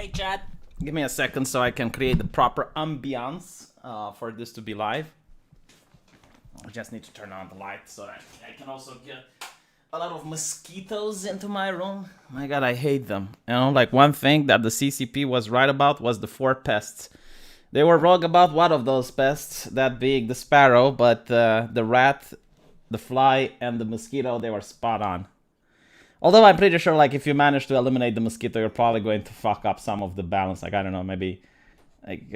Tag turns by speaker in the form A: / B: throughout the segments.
A: Hey, chat. Give me a second so I can create the proper ambiance for this to be live. I just need to turn on the light so that I can also get a lot of mosquitoes into my room. My God, I hate them. You know, like one thing that the CCP was right about was the 4 pests. They were wrong about one of those pests, that being the sparrow, but the rat, the fly, and the mosquito, they were spot on. Although I'm pretty sure, like, if you manage to eliminate the mosquito, you're probably going to fuck up some of the balance. Like, I don't know, maybe, like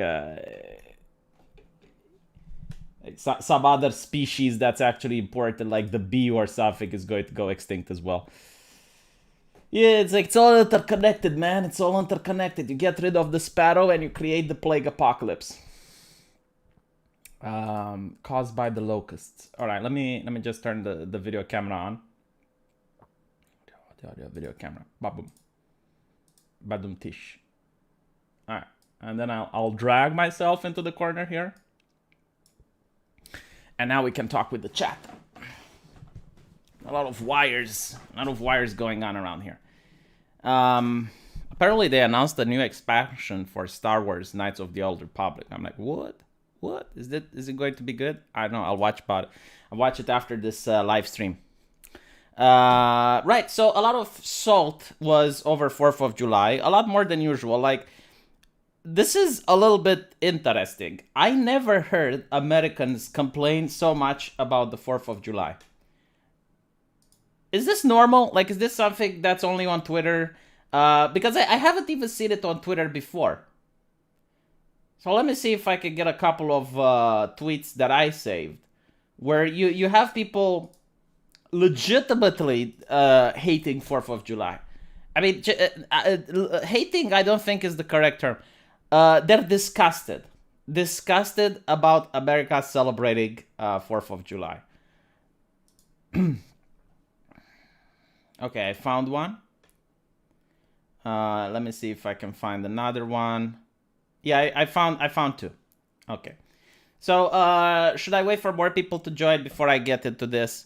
A: some other species that's actually important, like the bee or something, is going to go extinct as well. Yeah, it's like, it's all interconnected, man. It's all interconnected. You get rid of the sparrow and you create the plague apocalypse. Caused by the locusts. All right, let me just turn the video camera on. The audio video camera. Baboom. Badum tish. Alright. And then I'll drag myself into the corner here. And now we can talk with the chat. A lot of wires going on around here. Apparently they announced a new expansion for Star Wars Knights of the Old Republic. I'm like, what? What? Is it going to be good? I don't know. I'll watch about it. I'll watch it after this live stream. Right, so a lot of salt was over 4th of July, a lot more than usual. Like, this is a little bit interesting. I never heard Americans complain so much about the 4th of July. Is this normal? Like, is this something that's only on Twitter? Because I haven't even seen it on Twitter before. So let me see if I can get a couple of tweets that I saved, where you have people legitimately hating 4th of July. I mean, hating I don't think is the correct term. They're disgusted about America celebrating 4th of July. Okay, I found one. Let me see if I can find another one. Yeah, I found two. Okay, so should I wait for more people to join before I get into this?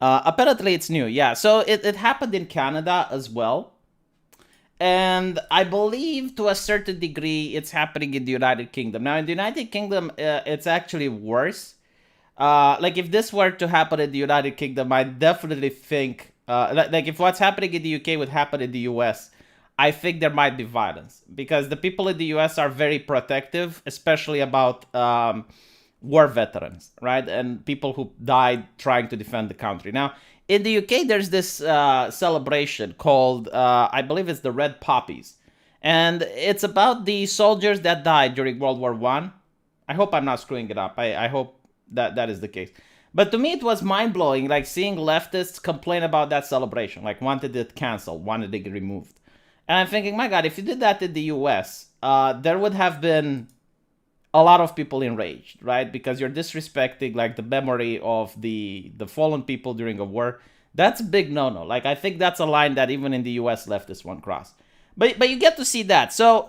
A: Apparently it's new, yeah. So it happened in Canada as well. And I believe to a certain degree it's happening in the United Kingdom. Now in the United Kingdom, it's actually worse. Like if this were to happen in the United Kingdom, I definitely think, like if what's happening in the UK would happen in the US, I think there might be violence. Because the people in the US are very protective, especially about war veterans, right? And people who died trying to defend the country. Now, in the UK, there's this celebration called, I believe it's the Red Poppies. And it's about the soldiers that died during World War I. I hope I'm not screwing it up. I hope that is the case. But to me, it was mind-blowing, like seeing leftists complain about that celebration, like wanted it canceled, wanted it removed. And I'm thinking, my God, if you did that in the US, there would have been a lot of people enraged, right? Because you're disrespecting like the memory of the fallen people during a war. That's a big no-no. Like I think that's a line that even in the US leftists won't cross. But you get to see that. So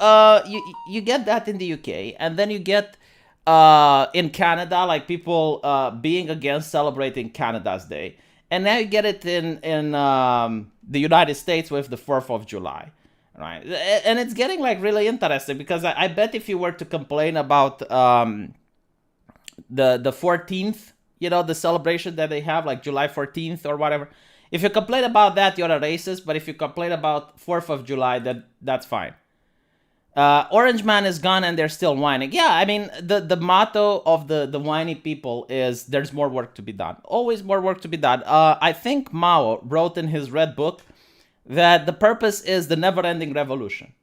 A: you get that in the UK, and then you get in Canada, like people being against celebrating Canada's Day, and now you get it in the United States with the 4th of July. Right, and it's getting like really interesting because I bet if you were to complain about the 14th, you know, the celebration that they have, like July 14th or whatever, if you complain about that, you're a racist. But if you complain about 4th of July, that's fine. Orange Man is gone and they're still whining. Yeah, I mean, the motto of the whiny people is there's more work to be done. Always more work to be done. I think Mao wrote in his red book that the purpose is the never-ending revolution.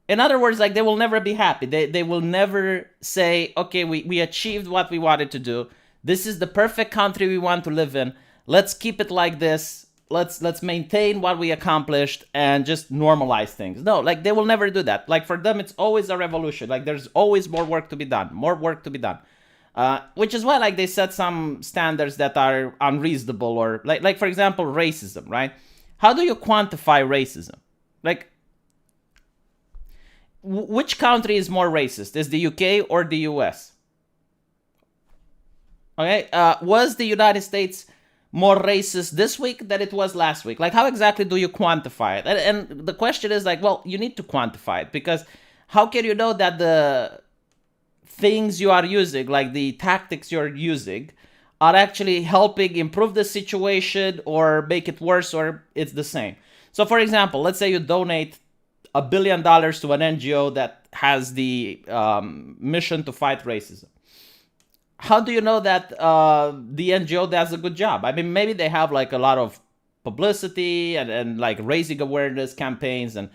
A: In other words, like they will never be happy. They will never say, okay, we achieved what we wanted to do. This is the perfect country we want to live in. Let's keep it like this. Let's maintain what we accomplished and just normalize things. No, like they will never do that. Like for them, it's always a revolution. Like there's always more work to be done. More work to be done. Which is why like they set some standards that are unreasonable, or like for example, racism, right? How do you quantify racism? Like, which country is more racist? Is the UK or the US? Okay, was the United States more racist this week than it was last week? Like, how exactly do you quantify it? And the question is like, well, you need to quantify it, because how can you know that the things you are using, like the tactics you're using, are actually helping improve the situation or make it worse, or it's the same? So, for example, let's say you donate $1 billion to an NGO that has the mission to fight racism. How do you know that the NGO does a good job? I mean, maybe they have like a lot of publicity and like raising awareness campaigns, and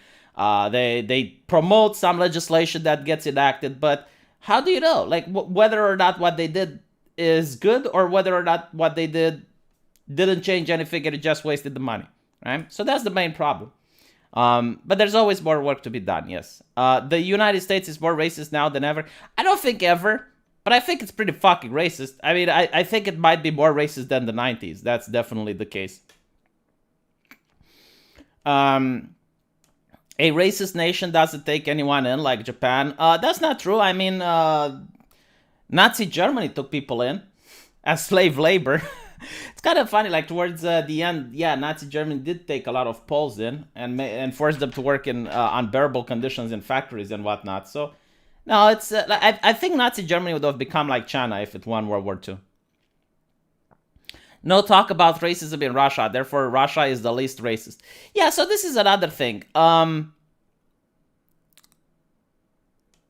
A: they promote some legislation that gets enacted, but how do you know, like, whether or not what they did is good, or whether or not what they didn't change anything and it just wasted the money, right? So that's the main problem. But there's always more work to be done, yes. The United States is more racist now than ever. I don't think ever, but I think it's pretty fucking racist. I mean, I think it might be more racist than the 90s. That's definitely the case. A racist nation doesn't take anyone in, like Japan. That's not true. I mean, Nazi Germany took people in as slave labor. It's kind of funny, like towards the end, yeah, Nazi Germany did take a lot of Poles in and forced them to work in unbearable conditions in factories and whatnot. So, no, it's I think Nazi Germany would have become like China if it won World War II. No talk about racism in Russia, therefore Russia is the least racist. Yeah, so this is another thing.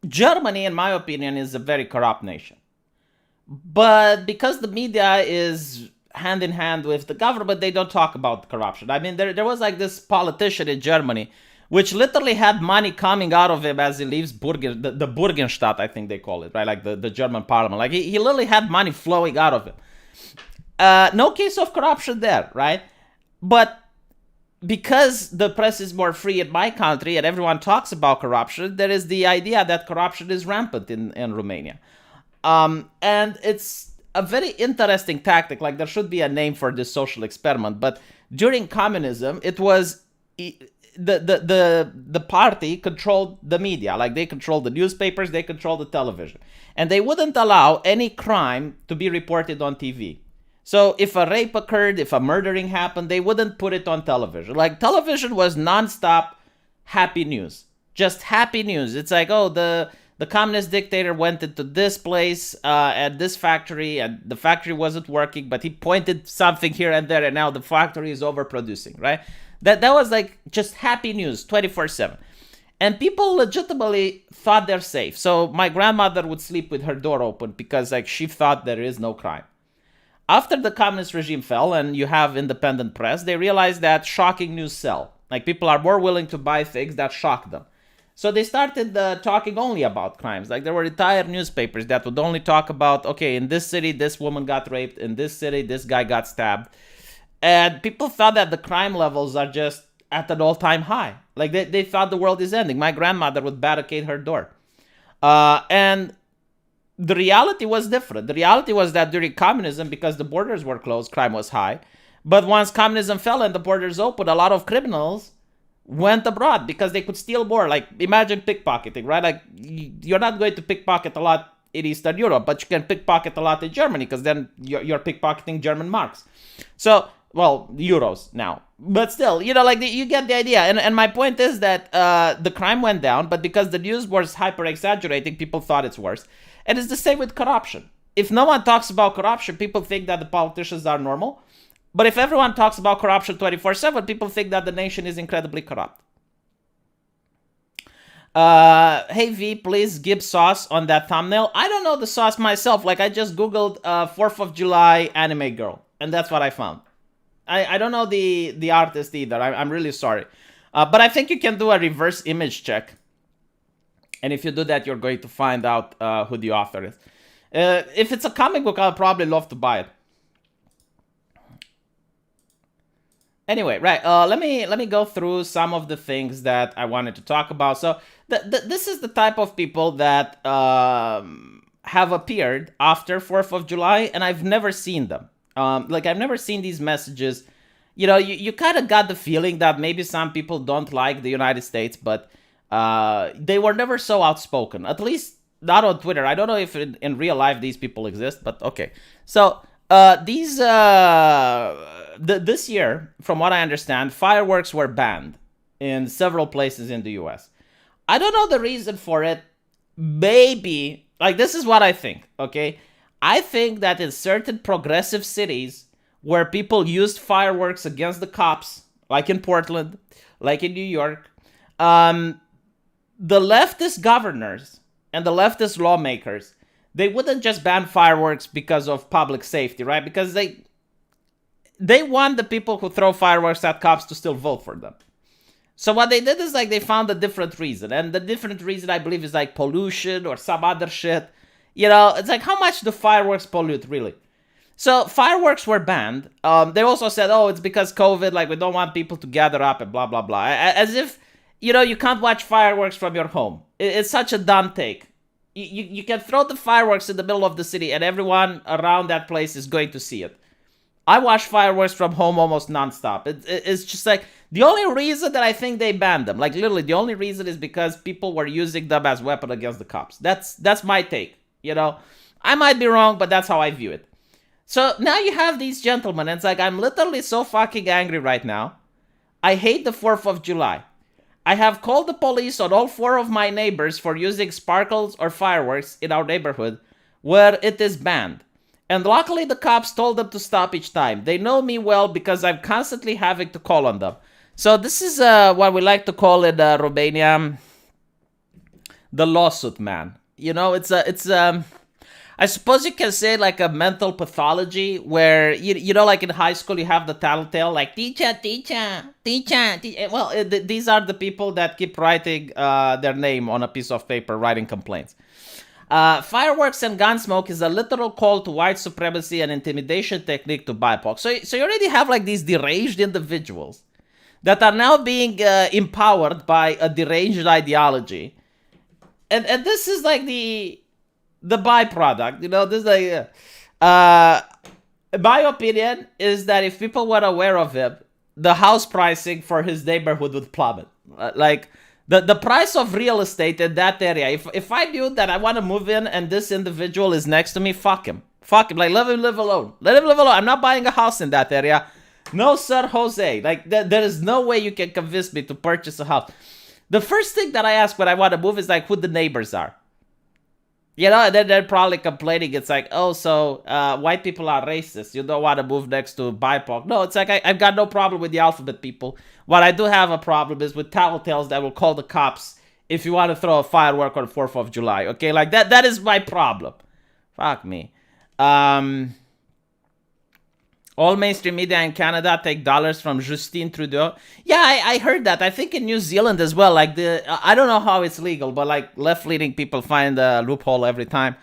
A: Germany, in my opinion, is a very corrupt nation. But because the media is hand in hand with the government, they don't talk about corruption. I mean, there was like this politician in Germany, which literally had money coming out of him as he leaves the Burgenstadt, I think they call it, right? Like the German parliament. Like he literally had money flowing out of him. No case of corruption there, right? But because the press is more free in my country and everyone talks about corruption, there is the idea that corruption is rampant in Romania. And it's a very interesting tactic. Like, there should be a name for this social experiment. But during communism, it was the party controlled the media. Like, they controlled the newspapers, they controlled the television. And they wouldn't allow any crime to be reported on TV. So if a rape occurred, if a murdering happened, they wouldn't put it on television. Like, television was nonstop happy news. Just happy news. It's like, oh, the communist dictator went into this place at this factory, and the factory wasn't working, but he pointed something here and there, and now the factory is overproducing, right? That was like just happy news 24/7. And people legitimately thought they're safe. So my grandmother would sleep with her door open because like she thought there is no crime. After the communist regime fell and you have independent press, they realized that shocking news sell. Like, people are more willing to buy things that shock them. So they started talking only about crimes. Like, there were entire newspapers that would only talk about, okay, in this city, this woman got raped. In this city, this guy got stabbed. And people thought that the crime levels are just at an all-time high. Like, they thought the world is ending. My grandmother would barricade her door. And the reality was different. The reality was that during communism, because the borders were closed, crime was high. But once communism fell and the borders opened, a lot of criminals went abroad because they could steal more. Like, imagine pickpocketing, right? Like, you're not going to pickpocket a lot in Eastern Europe, but you can pickpocket a lot in Germany because then you're pickpocketing German marks. So, well, euros now. But still, you know, like, you get the idea. And my point is that the crime went down, but because the news was hyper-exaggerating, people thought it's worse. And it's the same with corruption. If no one talks about corruption, people think that the politicians are normal. But if everyone talks about corruption 24/7, people think that the nation is incredibly corrupt. Hey V, please give sauce on that thumbnail. I don't know the sauce myself. Like, I just Googled 4th of July anime girl, and that's what I found. I don't know the artist either. I'm really sorry. But I think you can do a reverse image check. And if you do that, you're going to find out who the author is. If it's a comic book, I'll probably love to buy it. Anyway, right. Let me go through some of the things that I wanted to talk about. So this is the type of people that have appeared after 4th of July, and I've never seen them. Like, I've never seen these messages. You know, you kind of got the feeling that maybe some people don't like the United States, but they were never so outspoken, at least not on Twitter. I don't know if in real life these people exist, but okay. So This year, from what I understand, fireworks were banned in several places in the US. I don't know the reason for it. Maybe, like, this is what I think, okay? I think that in certain progressive cities where people used fireworks against the cops, like in Portland, like in New York, the leftist governors and the leftist lawmakers, they wouldn't just ban fireworks because of public safety, right? Because they want the people who throw fireworks at cops to still vote for them. So what they did is like they found a different reason. And the different reason, I believe, is like pollution or some other shit. You know, it's like, how much do fireworks pollute, really? So fireworks were banned. They also said, oh, it's because COVID, like we don't want people to gather up and blah, blah, blah. As if, you know, you can't watch fireworks from your home. It's such a dumb take. You can throw the fireworks in the middle of the city and everyone around that place is going to see it. I watch fireworks from home almost nonstop. It's just like, the only reason that I think they banned them, like literally the only reason is because people were using them as weapon against the cops. That's my take, you know. I might be wrong, but that's how I view it. So now you have these gentlemen, and it's like, I'm literally so fucking angry right now. I hate the 4th of July. I have called the police on all 4 of my neighbors for using sparkles or fireworks in our neighborhood where it is banned. And luckily the cops told them to stop each time. They know me well because I'm constantly having to call on them. So this is what we like to call in Romania the lawsuit man. You know, it's I suppose you can say like a mental pathology where, you know, like in high school you have the tattletale, like teacher. Well, these are the people that keep writing their name on a piece of paper, writing complaints. Fireworks and gun smoke is a literal call to white supremacy and intimidation technique to BIPOC. So you already have like these deranged individuals that are now being empowered by a deranged ideology. And this is like the byproduct, you know. This is like, my opinion is that if people were aware of him, the house pricing for his neighborhood would plummet. Like the price of real estate in that area. If I knew that I want to move in and this individual is next to me, fuck him. Like let him live alone. Let him live alone. I'm not buying a house in that area. No, sir, Jose. Like there is no way you can convince me to purchase a house. The first thing that I ask when I want to move is like who the neighbors are. You know, and then they're probably complaining. It's like, oh, so white people are racist. You don't want to move next to BIPOC. No, it's like, I've got no problem with the alphabet people. What I do have a problem is with tattletales that will call the cops if you want to throw a firework on 4th of July. Okay, like that is my problem. Fuck me. All mainstream media in Canada take dollars from Justin Trudeau. Yeah, I heard that. I think in New Zealand as well. Like I don't know how it's legal, but like left-leaning people find a loophole every time.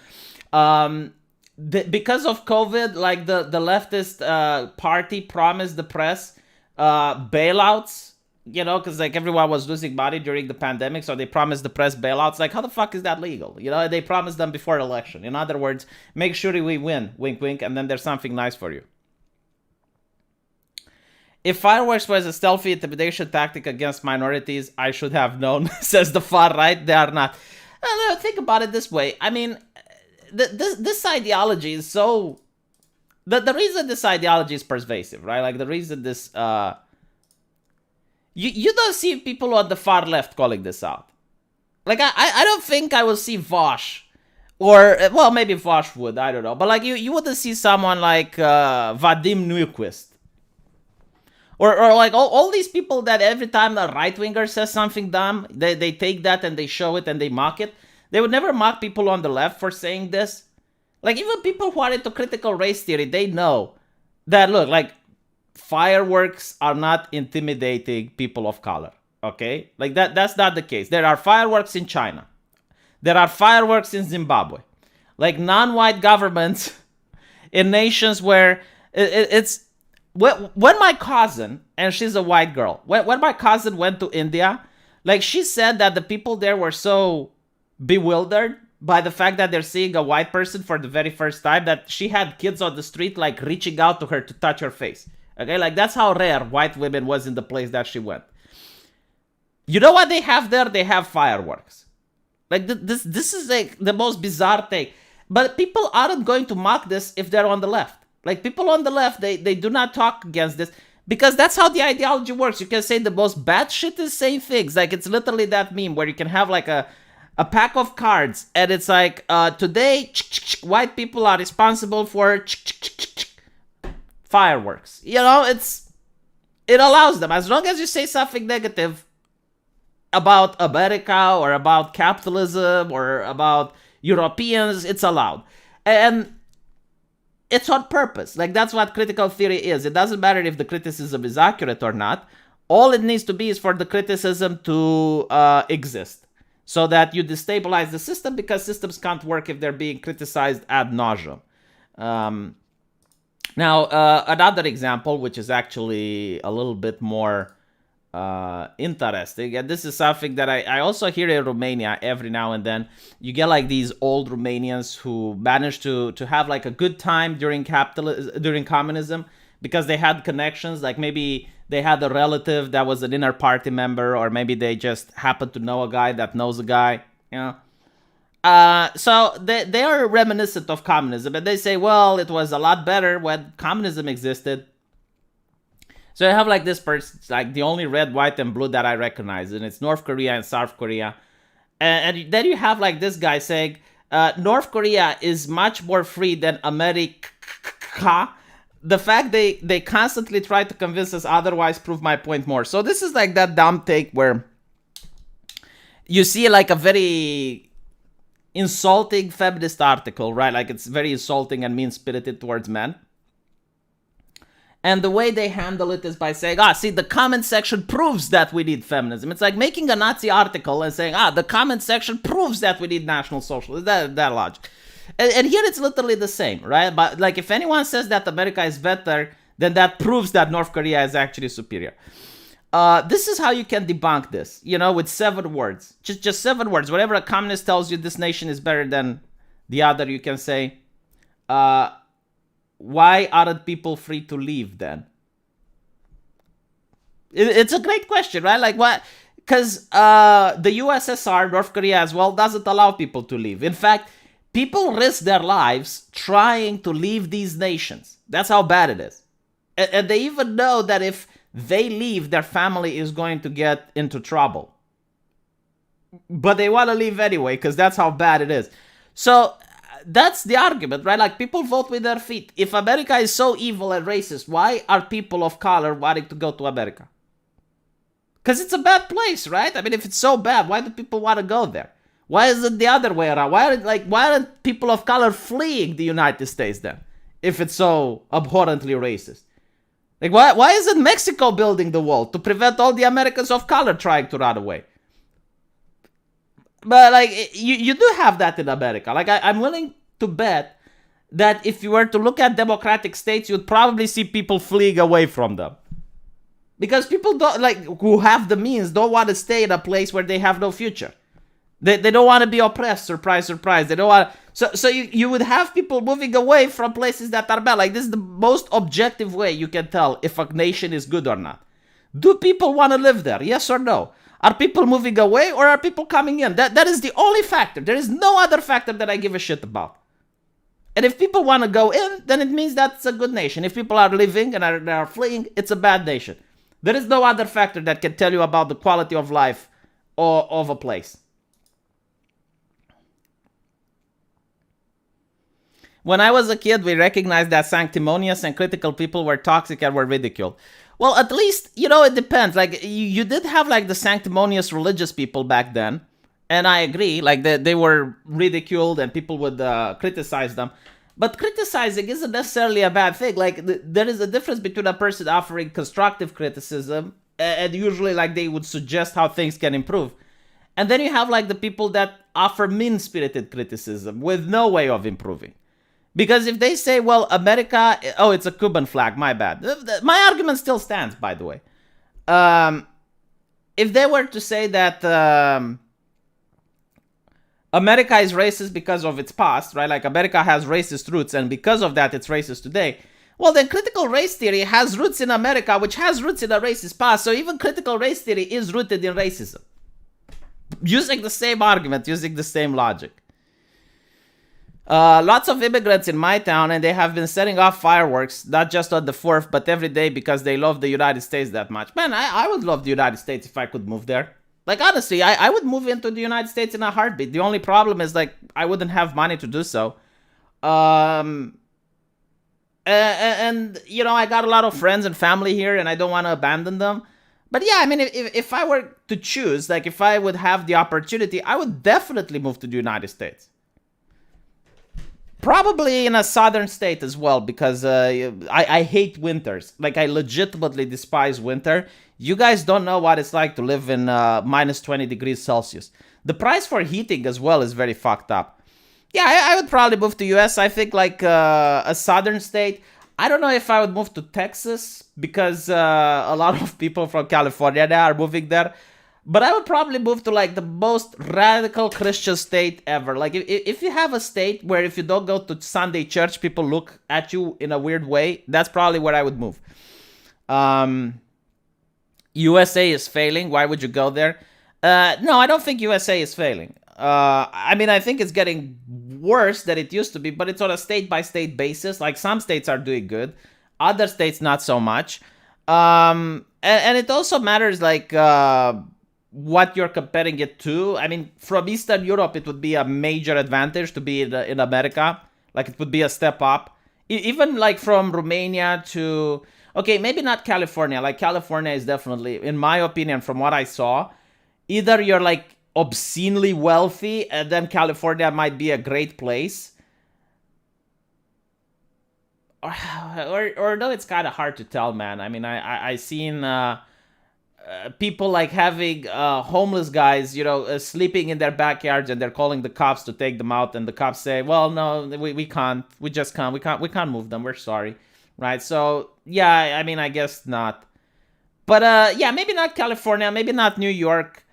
A: Because of COVID, like the leftist party promised the press bailouts. You know, because like everyone was losing money during the pandemic, so they promised the press bailouts. Like, how the fuck is that legal? You know, they promised them before election. In other words, make sure we win, wink, wink, and then there's something nice for you. If fireworks was a stealthy intimidation tactic against minorities, I should have known, says the far right. They are not. No, think about it this way. I mean, this ideology is so... The reason this ideology is pervasive, right? Like, the reason this... You don't see people on the far left calling this out. Like, I don't think I will see Vosh. Or, well, maybe Vosh would, I don't know. But, like, you wouldn't see someone like Vadim Nyquist. Or like all these people that every time a right-winger says something dumb, they take that and they show it and they mock it. They would never mock people on the left for saying this. Like, even people who are into critical race theory, they know that, look, like, fireworks are not intimidating people of color, okay? Like, that's not the case. There are fireworks in China. There are fireworks in Zimbabwe. Like, non-white governments in nations where it's... When my cousin, and she's a white girl, when my cousin went to India, like, she said that the people there were so bewildered by the fact that they're seeing a white person for the very first time that she had kids on the street, like, reaching out to her to touch her face. Okay, like, that's how rare white women was in the place that she went. You know what they have there? They have fireworks. Like, this is, like, the most bizarre thing. But people aren't going to mock this if they're on the left. Like, people on the left, they do not talk against this because that's how the ideology works. You can say the most bad shit is saying things. Like, it's literally that meme where you can have like a pack of cards and it's like, today, white people are responsible for fireworks. You know, it allows them, as long as you say something negative about America or about capitalism or about Europeans, it's allowed. And it's on purpose. Like, that's what critical theory is. It doesn't matter if the criticism is accurate or not. All it needs to be is for the criticism to exist, so that you destabilize the system, because systems can't work if they're being criticized ad nauseum. Now, another example, which is actually a little bit more interesting, and this is something that I also hear in Romania every now and then. You get like these old Romanians who manage to have like a good time during communism, because they had connections. Like, maybe they had a relative that was an inner party member, or maybe they just happened to know a guy that knows a guy, you know. So they are reminiscent of communism, and they say, well, it was a lot better when communism existed. So I have like this person, like the only red, white, and blue that I recognize, and it's North Korea and South Korea. And then you have like this guy saying, North Korea is much more free than America. The fact they constantly try to convince us otherwise prove my point more. So this is like that dumb take where you see like a very insulting feminist article, right? Like, it's very insulting and mean-spirited towards men. And the way they handle it is by saying, see, the comment section proves that we need feminism. It's like making a Nazi article and saying, the comment section proves that we need National Socialism. That logic. And here it's literally the same, right? But like, if anyone says that America is better, then that proves that North Korea is actually superior. This is how you can debunk this, you know, with 7 words. Just 7 words. Whatever a communist tells you this nation is better than the other, you can say, why aren't people free to leave then? It's a great question, right? Like, what? Because the USSR, North Korea as well, doesn't allow people to leave. In fact, people risk their lives trying to leave these nations. That's how bad it is. And they even know that if they leave, their family is going to get into trouble. But they want to leave anyway, because that's how bad it is. So that's the argument, right? Like, people vote with their feet. If America is so evil and racist, why are people of color wanting to go to America? Because it's a bad place, right? I mean, if it's so bad, why do people want to go there? Why is it the other way around? Why aren't people of color fleeing the United States then, if it's so abhorrently racist? Like, why isn't Mexico building the wall to prevent all the Americans of color trying to run away? But like, you do have that in America. Like, I'm willing to bet that if you were to look at democratic states, you'd probably see people fleeing away from them. Because people who have the means don't want to stay in a place where they have no future. They don't want to be oppressed. Surprise, surprise. They don't want. So you would have people moving away from places that are bad. Like, this is the most objective way you can tell if a nation is good or not. Do people want to live there? Yes or no? Are people moving away or are people coming in? That is the only factor. There is no other factor that I give a shit about. And if people want to go in, then it means that's a good nation. If people are living and are fleeing, it's a bad nation. There is no other factor that can tell you about the quality of life of a place. When I was a kid, we recognized that sanctimonious and critical people were toxic and were ridiculed. Well, at least, it depends. Like, you did have, like, the sanctimonious religious people back then. And I agree, like, they were ridiculed and people would criticize them. But criticizing isn't necessarily a bad thing. Like, there is a difference between a person offering constructive criticism, and usually, like, they would suggest how things can improve. And then you have, like, the people that offer mean-spirited criticism with no way of improving. Because if they say, well, America, it's a Cuban flag, my bad. My argument still stands, by the way. If they were to say that America is racist because of its past, right? Like, America has racist roots, and because of that, it's racist today. Well, then critical race theory has roots in America, which has roots in a racist past. So even critical race theory is rooted in racism. Using the same argument, using the same logic. Lots of immigrants in my town, and they have been setting off fireworks, not just on the 4th, but every day because they love the United States that much. Man, I would love the United States if I could move there. Like, honestly, I would move into the United States in a heartbeat. The only problem is, like, I wouldn't have money to do so. And you know, I got a lot of friends and family here, and I don't want to abandon them. But yeah, I mean, if I were to choose, like, if I would have the opportunity, I would definitely move to the United States. Probably in a southern state as well, because I hate winters. Like, I legitimately despise winter. You guys don't know what it's like to live in minus 20 degrees Celsius. The price for heating as well is very fucked up. Yeah, I would probably move to US. I think like a southern state. I don't know if I would move to Texas because a lot of people from California now are moving there. But I would probably move to like the most radical Christian state ever. Like if you have a state where if you don't go to Sunday church, people look at you in a weird way, that's probably where I would move. USA is failing. Why would you go there? No, I don't think USA is failing. I mean, I think it's getting worse than it used to be, but it's on a state-by-state basis. Like, some states are doing good. Other states, not so much. And it also matters, like, what you're comparing it to. I mean, from Eastern Europe, it would be a major advantage to be in America. Like, it would be a step up. Even, like, from Romania to... Okay, maybe not California. Like, California is definitely, in my opinion, from what I saw, either you're, like, obscenely wealthy, and then California might be a great place. Or no, it's kind of hard to tell, man. I mean, I seen people like having homeless guys, you know, sleeping in their backyards, and they're calling the cops to take them out, and the cops say, well, no, we can't. We just can't. We can't move them. We're sorry. Right? So, yeah, I mean, I guess not. But, yeah, maybe not California, maybe not New York.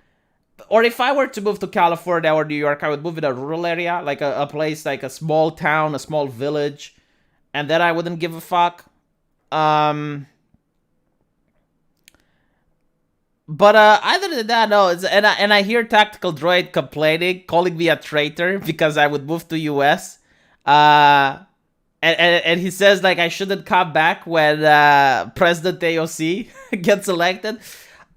A: Or if I were to move to California or New York, I would move in a rural area, like a place like a small town, a small village, and then I wouldn't give a fuck. But other than that, no. And I hear Tactical Droid complaining, calling me a traitor because I would move to US. And he says, like, I shouldn't come back when President AOC gets elected.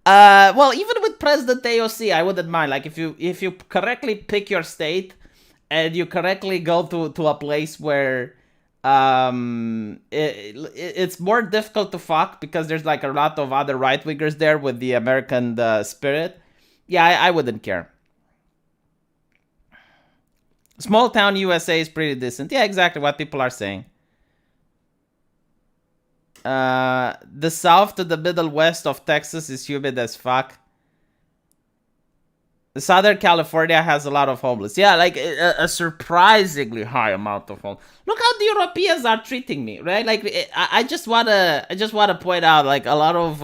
A: Well, even with President AOC, I wouldn't mind. Like, if you correctly pick your state and you correctly go to a place where it's more difficult to fuck because there's like a lot of other right-wingers there with the American spirit. Yeah, I wouldn't care. Small town USA is pretty decent. Yeah, exactly what people are saying. The south to the middle west of Texas is humid as fuck. Southern California has a lot of homeless. Yeah, like a surprisingly high amount of homeless. Look how the Europeans are treating me, right? Like I just wanna point out, like, a lot of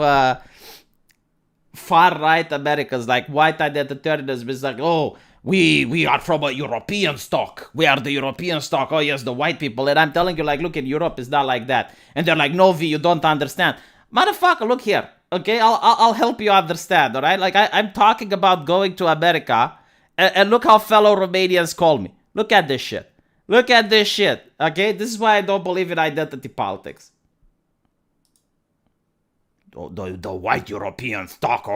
A: far right Americans, like white identitarianism, is like, oh, we are from a European stock. We are the European stock. Oh yes, the white people. And I'm telling you, like, look, in Europe, it's not like that. And they're like, no, V, you don't understand. Motherfucker, look here. Okay, I'll help you understand, all right? Like, I'm talking about going to America, and look how fellow Romanians call me. Look at this shit. Look at this shit, okay? This is why I don't believe in identity politics. The white European stock.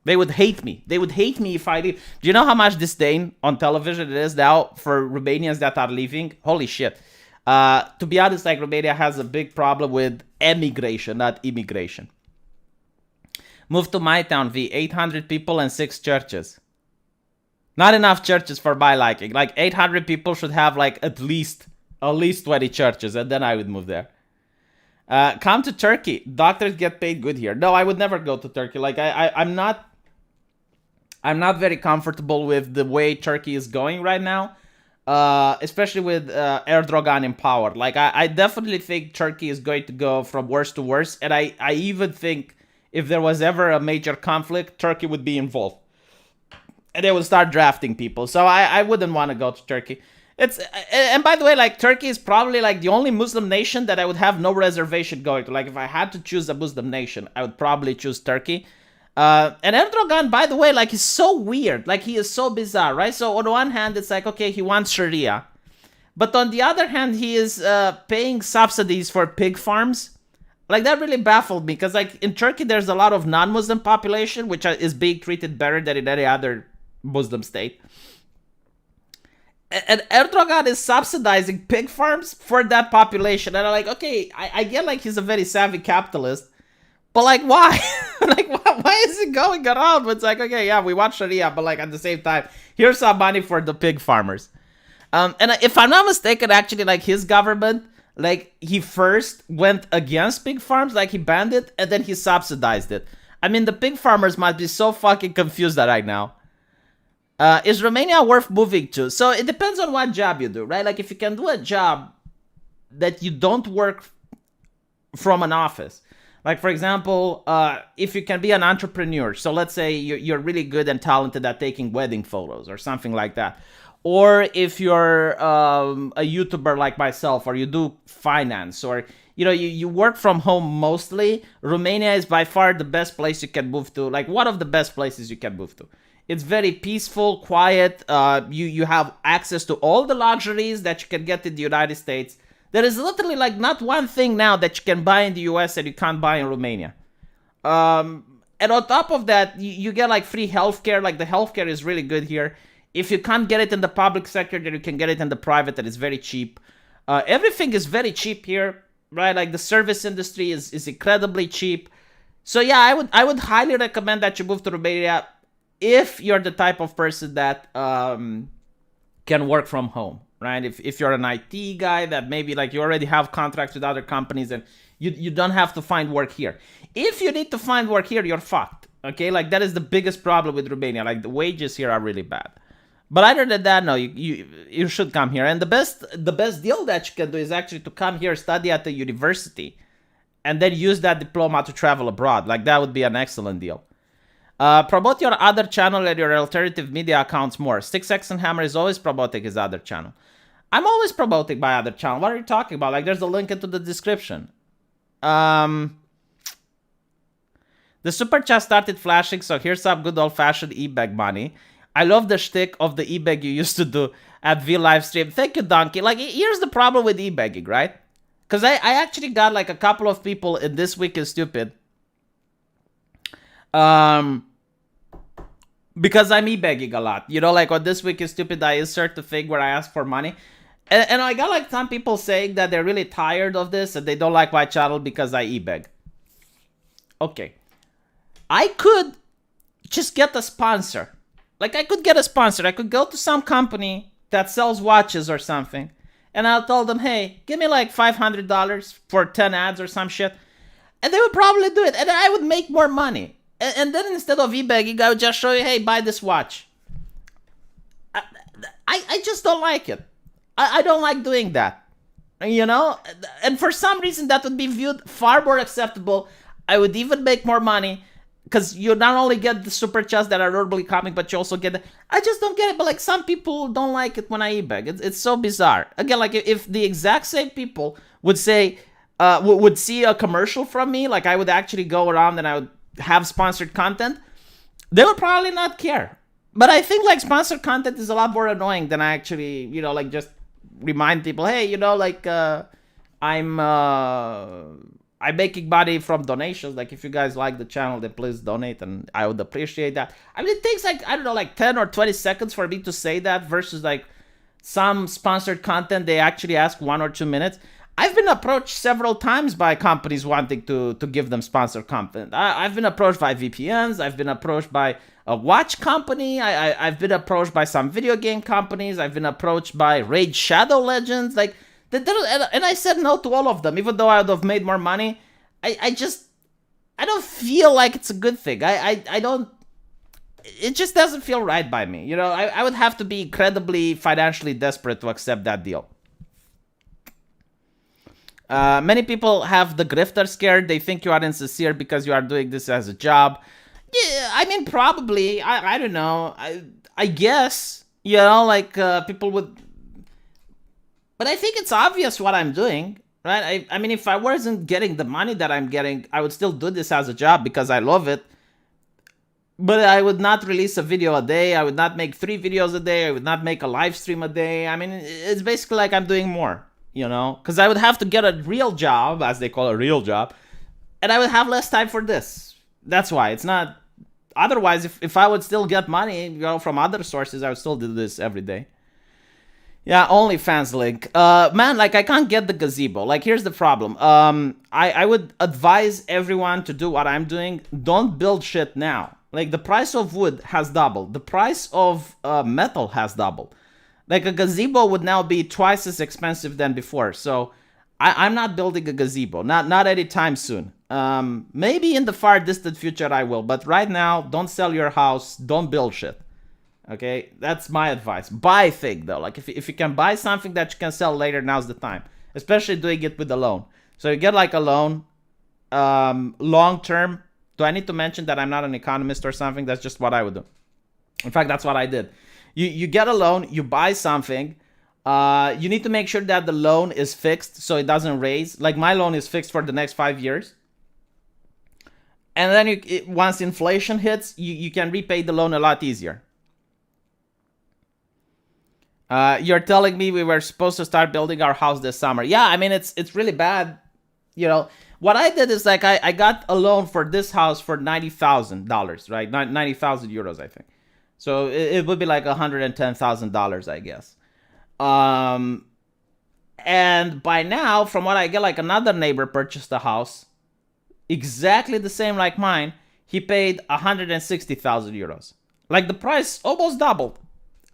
A: They would hate me. They would hate me if I leave. Do you know how much disdain on television it is now for Romanians that are leaving? Holy shit. To be honest, like, Romania has a big problem with emigration, not immigration. Move to my town, V. 800 people and 6 churches. Not enough churches for my liking. Like, 800 people should have, like, at least 20 churches, and then I would move there. Come to Turkey. Doctors get paid good here. No, I would never go to Turkey. Like, I'm not very comfortable with the way Turkey is going right now. Especially with Erdogan in power. Like, I definitely think Turkey is going to go from worse to worse. And I even think if there was ever a major conflict, Turkey would be involved. And they would start drafting people. So I wouldn't want to go to Turkey. And by the way, like, Turkey is probably like the only Muslim nation that I would have no reservation going to. Like, if I had to choose a Muslim nation, I would probably choose Turkey. And Erdogan, by the way, like, he's so weird. Like, he is so bizarre, right? So on one hand, it's like, okay, he wants Sharia. But on the other hand, he is paying subsidies for pig farms. Like, that really baffled me. Because, like, in Turkey, there's a lot of non-Muslim population, which is being treated better than in any other Muslim state. And Erdogan is subsidizing pig farms for that population. And I'm like, okay, I get, like, he's a very savvy capitalist. But, like, why? Like, why is it going around? It's like, okay, yeah, we want Sharia, but, like, at the same time, here's some money for the pig farmers. And if I'm not mistaken, actually, like, his government, like, he first went against pig farms, like, he banned it, and then he subsidized it. I mean, the pig farmers must be so fucking confused right now. Is Romania worth moving to? So it depends on what job you do, right? Like, if you can do a job that you don't work from an office, like, for example, if you can be an entrepreneur, so let's say you're really good and talented at taking wedding photos or something like that. Or if you're a YouTuber like myself, or you do finance, or, you know, you work from home mostly, Romania is by far the best place you can move to. Like, one of the best places you can move to. It's very peaceful, quiet. You have access to all the luxuries that you can get in the United States. There is literally, like, not one thing now that you can buy in the US that you can't buy in Romania. And on top of that, you get, like, free healthcare. Like, the healthcare is really good here. If you can't get it in the public sector, then you can get it in the private, that is very cheap. Everything is very cheap here, right? Like, the service industry is incredibly cheap. So yeah, I would highly recommend that you move to Romania if you're the type of person that can work from home, right? If you're an IT guy that maybe, like, you already have contracts with other companies and you don't have to find work here. If you need to find work here, you're fucked, okay? Like, that is the biggest problem with Romania. Like, the wages here are really bad. But other than that, no, you should come here. And the best deal that you can do is actually to come here, study at the university, and then use that diploma to travel abroad. Like, that would be an excellent deal. Promote your other channel and your alternative media accounts more. Sticks, X, and Hammer is always promoting his other channel. I'm always promoting my other channel. What are you talking about? Like, there's a link into the description. The super chat started flashing, so here's some good old-fashioned eBay money. I love the shtick of the e-begging you used to do at V Livestream. Thank you, Donkey. Like, here's the problem with e-begging, right? Because I actually got, like, a couple of people in This Week is Stupid. Because I'm e-begging a lot. You know, like, on This Week is Stupid, I insert the thing where I ask for money. And I got, like, some people saying that they're really tired of this and they don't like my channel because I e-beg. Okay. I could just get a sponsor. Like, I could get a sponsor. I could go to some company that sells watches or something, and I'll tell them, hey, give me like $500 for 10 ads or some shit. And they would probably do it, and I would make more money. And then instead of e-begging, I would just show you, hey, buy this watch. I just don't like it. I don't like doing that. You know? And for some reason, that would be viewed far more acceptable. I would even make more money. Because you not only get the super chats that are normally coming, but you also get I just don't get it. But, like, some people don't like it when I e-beg. It's so bizarre. Again, like, if the exact same people would say, would see a commercial from me, like, I would actually go around and I would have sponsored content, they would probably not care. But I think, like, sponsored content is a lot more annoying than I actually, you know, like, just remind people, hey, you know, like, I'm making money from donations. Like, if you guys like the channel, then please donate, and I would appreciate that. I mean, it takes, like, I don't know, like 10 or 20 seconds for me to say that versus, like, some sponsored content, they actually ask 1 or 2 minutes. I've been approached several times by companies wanting to give them sponsored content. I've been approached by VPNs. I've been approached by a watch company. I've been approached by some video game companies. I've been approached by Raid Shadow Legends. Like, and I said no to all of them, even though I would have made more money. I don't feel like it's a good thing. I don't, it just doesn't feel right by me. You know, I would have to be incredibly financially desperate to accept that deal. Many people have the grifter scared. They think you are insincere because you are doing this as a job. Yeah, I mean, probably. I don't know. I guess, you know, like, people would. But I think it's obvious what I'm doing, right? I mean, if I wasn't getting the money that I'm getting, I would still do this as a job because I love it. But I would not release a video a day. I would not make 3 videos a day. I would not make a live stream a day. I mean, it's basically like I'm doing more, you know, because I would have to get a real job, as they call a real job, and I would have less time for this. That's why it's not. Otherwise, if I would still get money, you know, from other sources, I would still do this every day. Yeah, OnlyFans link. Man, like, I can't get the gazebo. Like, here's the problem. I would advise everyone to do what I'm doing. Don't build shit now. Like, the price of wood has doubled. The price of metal has doubled. Like, a gazebo would now be twice as expensive than before. So, I'm not building a gazebo. Not anytime soon. Maybe in the far distant future I will. But right now, don't sell your house. Don't build shit. Okay, that's my advice. Buy thing though. Like if you can buy something that you can sell later, now's the time. Especially doing it with a loan. So you get like a loan, long term. Do I need to mention that I'm not an economist or something? That's just what I would do. In fact, that's what I did. You get a loan, you buy something. You need to make sure that the loan is fixed so it doesn't raise. Like my loan is fixed for the next 5 years. And then once inflation hits, you can repay the loan a lot easier. You're telling me we were supposed to start building our house this summer. Yeah, I mean, it's really bad. You know, what I did is like I got a loan for this house for $90,000, right? 90,000 euros, I think. So it would be like $110,000, I guess. And by now, from what I get, like another neighbor purchased a house exactly the same like mine. He paid 160,000 euros. Like the price almost doubled.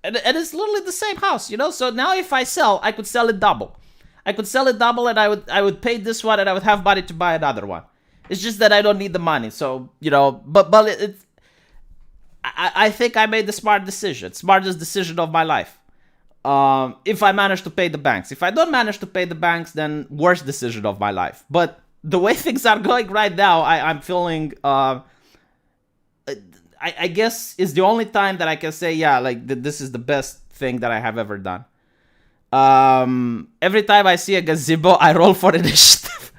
A: And it's literally the same house, you know? So now if I sell, I could sell it double. I could sell it double and I would pay this one and I would have money to buy another one. It's just that I don't need the money. So, you know, but I think I made the smart decision. Smartest decision of my life. If I manage to pay the banks. If I don't manage to pay the banks, then worst decision of my life. But the way things are going right now, I'm feeling... I guess is the only time that I can say, yeah, like this is the best thing that I have ever done. Every time I see a gazebo, I roll for initiative.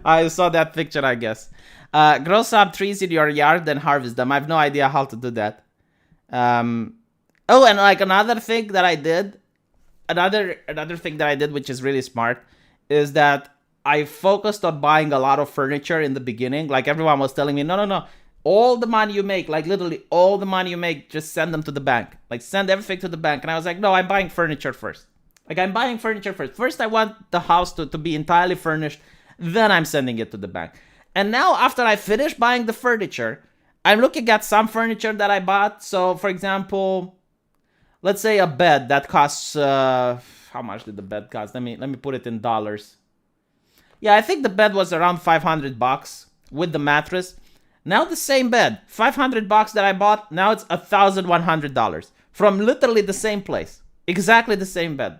A: I saw that picture, I guess. Grow some trees in your yard, then harvest them. I have no idea how to do that. Oh, and like another thing that I did, another thing that I did, which is really smart, is that I focused on buying a lot of furniture in the beginning. Like everyone was telling me, no. All the money you make, like literally all the money you make, just send them to the bank. Like send everything to the bank. And I was like, no, I'm buying furniture first. Like I'm buying furniture first. First, I want the house to be entirely furnished. Then I'm sending it to the bank. And now after I finish buying the furniture, I'm looking at some furniture that I bought. So for example, let's say a bed that costs, how much did the bed cost? Let me put it in dollars. Yeah, I think the bed was around $500 with the mattress. Now the same bed, $500 that I bought, now it's $1,100 from literally the same place, exactly the same bed.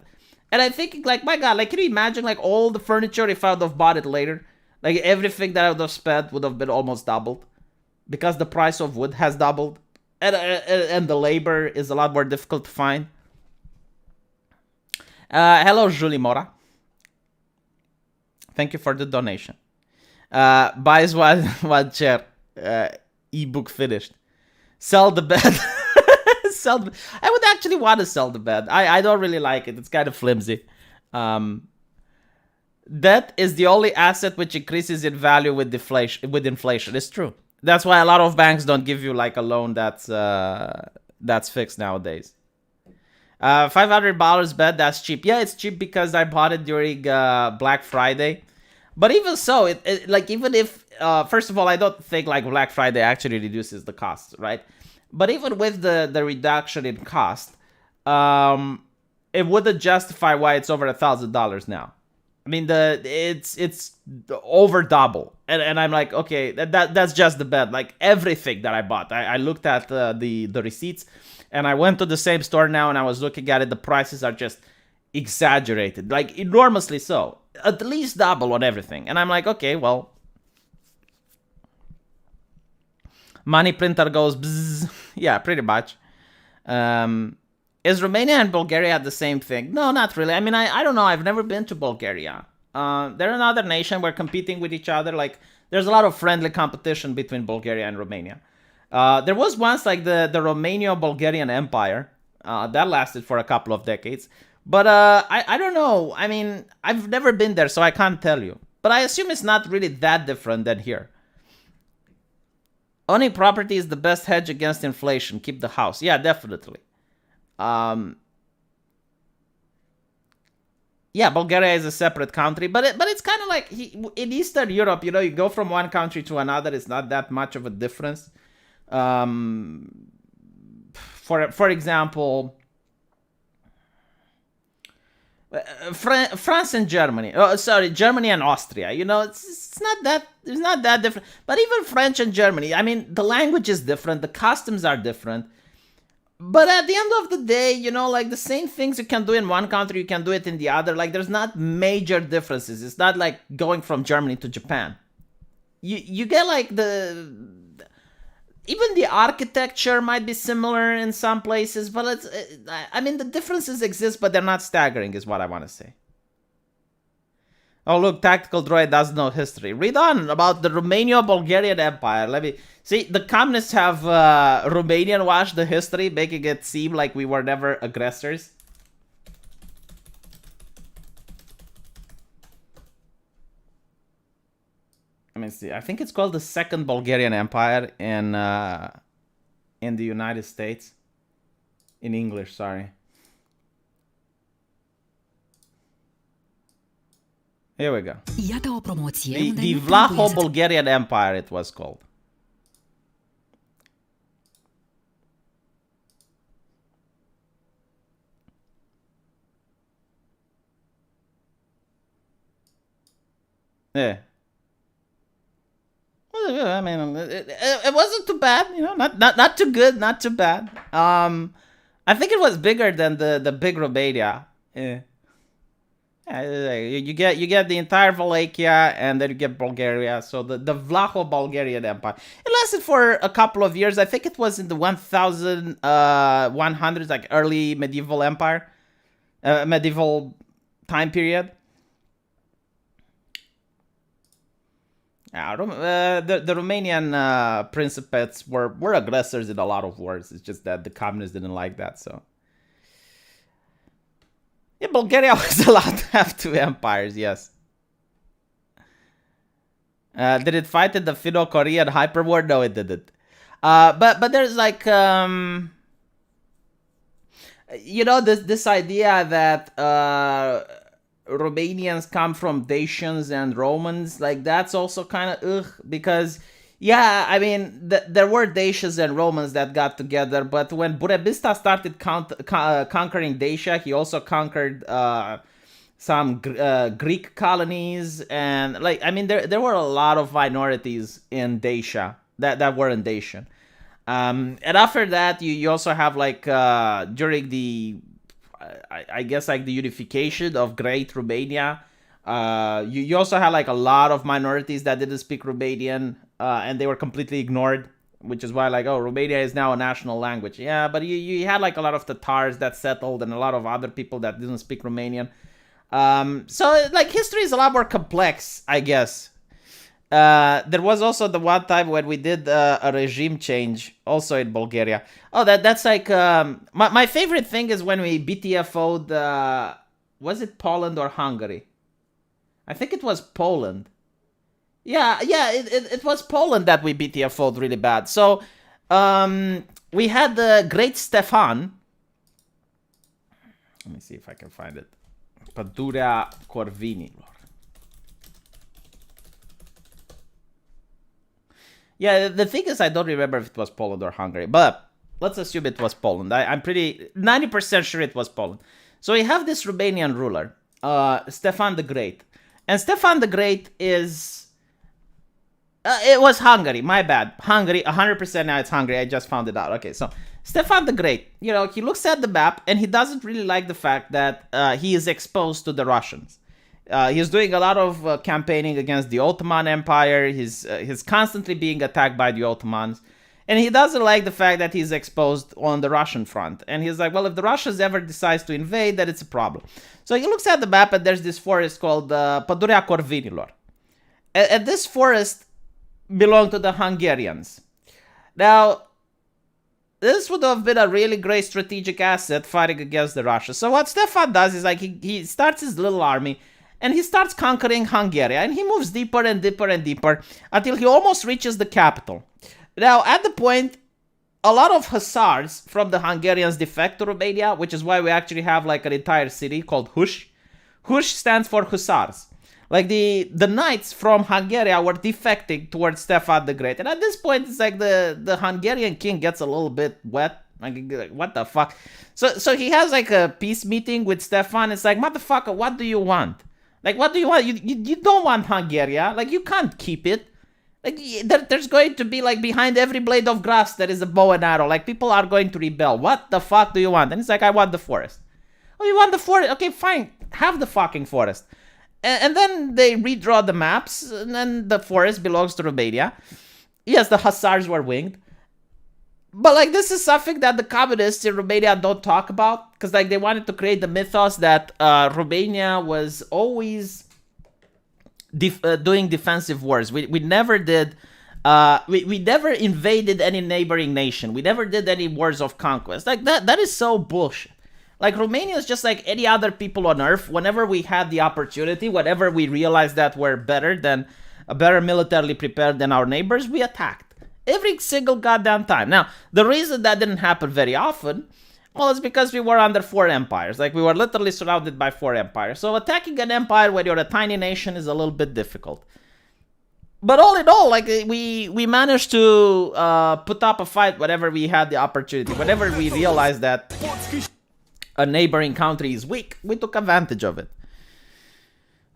A: And I'm thinking, like, my God, like, can you imagine, like, all the furniture if I would have bought it later? Like, everything that I would have spent would have been almost doubled because the price of wood has doubled and the labor is a lot more difficult to find. Hello, Julie Mora. Thank you for the donation. Buys one chair. Ebook finished. Sell the bed. I would actually want to sell the bed. I don't really like it. It's kind of flimsy. Debt is the only asset which increases in value with inflation. It's true. That's why a lot of banks don't give you like a loan that's fixed nowadays. $500 bed, that's cheap. Yeah, it's cheap because I bought it during Black Friday. But even so, it like even if first of all, I don't think like Black Friday actually reduces the cost, right? But even with the reduction in cost, it wouldn't justify why it's over $1,000 now. I mean, it's over double, and I'm like, okay, that's just the bed. Like everything that I bought, I looked at the receipts, and I went to the same store now, and I was looking at it. The prices are just exaggerated, like enormously so. At least double on everything. And I'm like, okay, well, money printer goes bzzz. Yeah, pretty much. Is Romania and Bulgaria the same thing? No, not really. I mean, I don't know. I've never been to Bulgaria. They're another nation. We're competing with each other. Like, there's a lot of friendly competition between Bulgaria and Romania. There was once like the Romania-Bulgarian Empire that lasted for a couple of decades, but I don't know. I mean, I've never been there, so I can't tell you. But I assume it's not really that different than here. Owning property is the best hedge against inflation. Keep the house. Yeah, definitely. Yeah, Bulgaria is a separate country, but it's kind of like in Eastern Europe, you know, you go from one country to another. It's not that much of a difference. For example, France and Germany. Oh, sorry, Germany and Austria. You know, it's not that different. But even French and Germany. I mean, the language is different. The customs are different. But at the end of the day, you know, like the same things you can do in one country, you can do it in the other. Like there's not major differences. It's not like going from Germany to Japan. You get like even the architecture might be similar in some places, but I mean the differences exist, but they're not staggering, is what I want to say. Oh look, Tactical Droid doesn't know history. Read on about the Romania-Bulgarian Empire. Let me see. The communists have Romanian washed the history, making it seem like we were never aggressors. Let me see. I think it's called the Second Bulgarian Empire in the United States. In English, sorry. Here we go. The Vlaho-Bulgarian Empire, it was called. Yeah. I mean, it wasn't too bad, you know, not too good, not too bad. I think it was bigger than the big Romania. Yeah. You get the entire Wallachia, and then you get Bulgaria. So the Vlaho-Bulgarian Empire. It lasted for a couple of years. I think it was in the 1100s, like early medieval empire, medieval time period. The Romanian principates were aggressors in a lot of wars. It's just that the communists didn't like that, so. Yeah, Bulgaria was allowed to have two empires, yes. Did it fight in the Finno-Korean hyperwar? No, it didn't. But there's like, you know, this idea that Romanians come from Dacians and Romans, like that's also kind of because yeah, I mean there were Dacians and Romans that got together, but when Burebista started conquering Dacia, he also conquered some Greek colonies, and like I mean there were a lot of minorities in Dacia that weren't Dacian, and after that you also have like during the I guess like the unification of Great Romania. You also had like a lot of minorities that didn't speak Romanian, and they were completely ignored, which is why like, oh, Romania is now a national language. Yeah, but you had like a lot of Tatars that settled and a lot of other people that didn't speak Romanian. So like history is a lot more complex, I guess. There was also the one time when we did a regime change, also in Bulgaria. Oh, that's like my favorite thing is when we BTFO'd. Was it Poland or Hungary? I think it was Poland. Yeah, it was Poland that we BTFO'd really bad. So we had the great Stefan. Let me see if I can find it. Pădurea Corvinilor. Yeah, the thing is, I don't remember if it was Poland or Hungary, but let's assume it was Poland. I'm pretty 90% sure it was Poland. So we have this Romanian ruler, Stefan the Great. And Stefan the Great is... it was Hungary, my bad. Hungary, 100% now it's Hungary. I just found it out. Okay, so Stefan the Great, you know, he looks at the map and he doesn't really like the fact that he is exposed to the Russians. He's doing a lot of campaigning against the Ottoman Empire. He's constantly being attacked by the Ottomans. And he doesn't like the fact that he's exposed on the Russian front. And he's like, well, if the Russians ever decides to invade, then it's a problem. So he looks at the map and there's this forest called Pădurea Corvinilor. And this forest belonged to the Hungarians. Now, this would have been a really great strategic asset fighting against the Russians. So what Stefan does is like he starts his little army and he starts conquering Hungary, and he moves deeper and deeper and deeper until he almost reaches the capital. Now, at the point, a lot of hussars from the Hungarians defect to Romania, which is why we actually have like an entire city called Hush. Hush stands for hussars. Like the knights from Hungary were defecting towards Stefan the Great. And at this point, it's like the Hungarian king gets a little bit wet. Like, what the fuck? So he has like a peace meeting with Stefan. It's like, motherfucker, what do you want? Like, what do you want? You don't want Hungary. Like, you can't keep it. Like, there's going to be, like, behind every blade of grass there is a bow and arrow. Like, people are going to rebel. What the fuck do you want? And it's like, I want the forest. Oh, you want the forest? Okay, fine. Have the fucking forest. And then they redraw the maps, and then the forest belongs to Romania. Yes, the hussars were winged. But, like, this is something that the communists in Romania don't talk about. Because, like, they wanted to create the mythos that Romania was always doing defensive wars. We never did... we never invaded any neighboring nation. We never did any wars of conquest. Like, that is so bullshit. Like, Romania is just like any other people on Earth. Whenever we had the opportunity, whenever we realized that we're better militarily prepared than our neighbors, we attacked. Every single goddamn time. Now, the reason that didn't happen very often, well, it's because we were under 4 empires. Like, we were literally surrounded by 4 empires. So attacking an empire when you're a tiny nation is a little bit difficult. But all in all, like, we managed to put up a fight whenever we had the opportunity. Whenever we realized that a neighboring country is weak, we took advantage of it.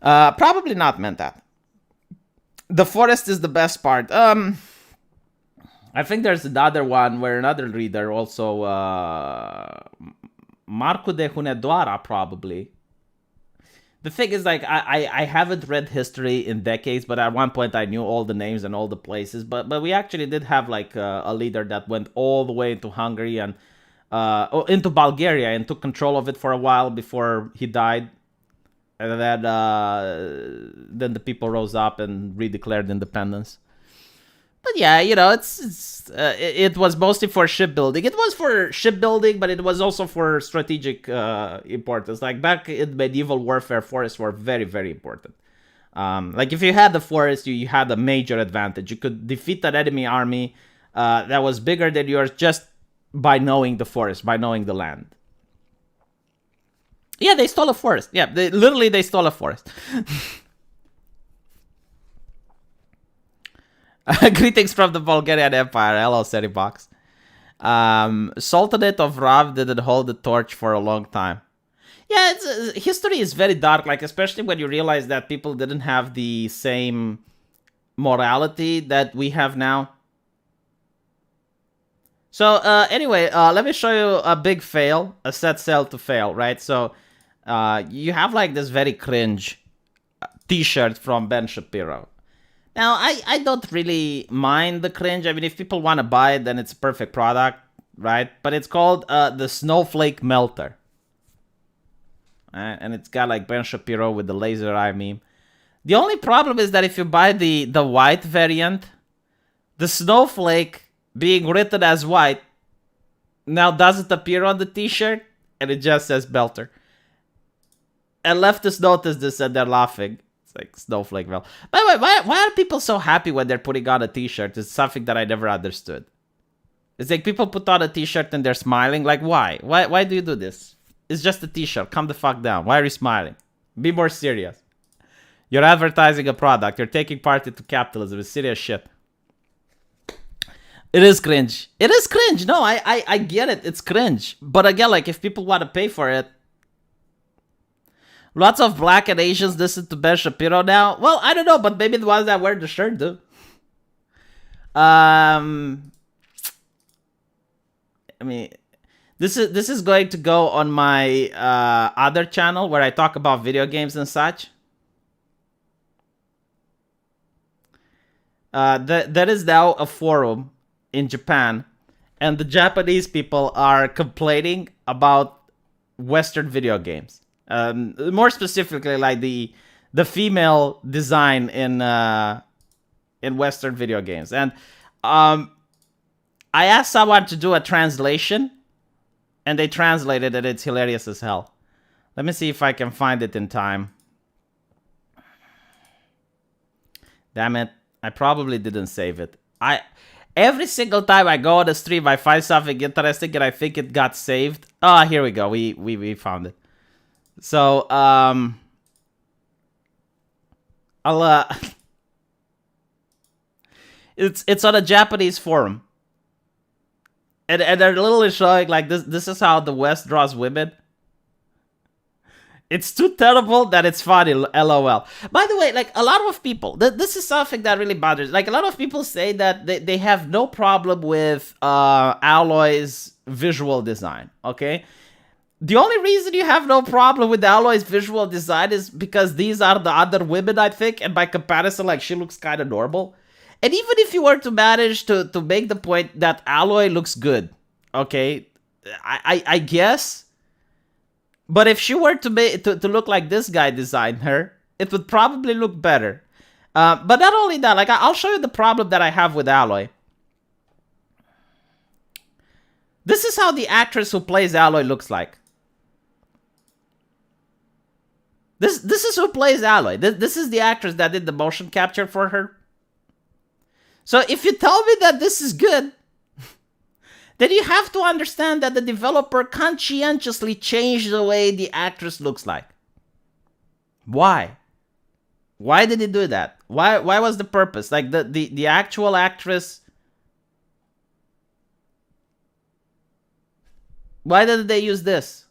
A: Probably not meant that. The forest is the best part. I think there's another one where another reader also, Marco de Hunedoara, probably. The thing is, like, I haven't read history in decades, but at one point I knew all the names and all the places. But we actually did have, like, a leader that went all the way into Hungary and into Bulgaria and took control of it for a while before he died. And then the people rose up and redeclared independence. But yeah, you know, it was mostly for shipbuilding. It was for shipbuilding, but it was also for strategic importance. Like, back in medieval warfare, forests were very, very important. Like, if you had the forest, you had a major advantage. You could defeat an enemy army that was bigger than yours just by knowing the forest, by knowing the land. Yeah, they stole a forest. Yeah, they stole a forest. Greetings from the Bulgarian Empire. Hello, Seribox. Sultanate of Rav didn't hold the torch for a long time. Yeah, history is very dark, like, especially when you realize that people didn't have the same morality that we have now. So, anyway, let me show you a big fail, a set sail to fail, right? So, you have, like, this very cringe t-shirt from Ben Shapiro. Now, I don't really mind the cringe. I mean, if people want to buy it, then it's a perfect product, right? But it's called the Snowflake Melter. And it's got, like, Ben Shapiro with the laser eye meme. The only problem is that if you buy the white variant, the snowflake being written as white now doesn't appear on the t-shirt, and it just says Belter. And leftists notice this and they're laughing. Like, snowflake Mel. By the way, why are people so happy when they're putting on a t-shirt? It's something that I never understood. It's like people put on a t-shirt and they're smiling. Like, why? Why do you do this? It's just a t-shirt. Calm the fuck down. Why are you smiling? Be more serious. You're advertising a product. You're taking part into capitalism. It's serious shit. It is cringe. It is cringe. No, I get it. It's cringe. But again, like, if people want to pay for it, lots of black and Asians listen to Ben Shapiro now. Well, I don't know, but maybe the ones that wear the shirt do. I mean, this is going to go on my other channel where I talk about video games and such. There is now a forum in Japan, and the Japanese people are complaining about Western video games. More specifically, like the female design in Western video games, and I asked someone to do a translation, and they translated it. It's hilarious as hell. Let me see if I can find it in time. Damn it. I probably didn't save it. Every single time I go on the stream, I find something interesting and I think it got saved. Oh, here we go. We found it. So, I'll, it's on a Japanese forum. And they're literally showing, like, this is how the West draws women. It's too terrible that it's funny, lol. By the way, like, a lot of people, this is something that really bothers. Like, a lot of people say that they have no problem with Alloy's visual design, okay? The only reason you have no problem with Alloy's visual design is because these are the other women, I think, and by comparison, like, she looks kind of normal. And even if you were to manage to make the point that Alloy looks good, okay, I guess... But if she were to look like this guy designed her, it would probably look better. But not only that, like, I'll show you the problem that I have with Alloy. This is how the actress who plays Alloy looks like. This is who plays Alloy. This is the actress that did the motion capture for her. So if you tell me that this is good, then you have to understand that the developer conscientiously changed the way the actress looks like. Why? Why did he do that? Why was the purpose? Like, the actual actress... Why did they use this?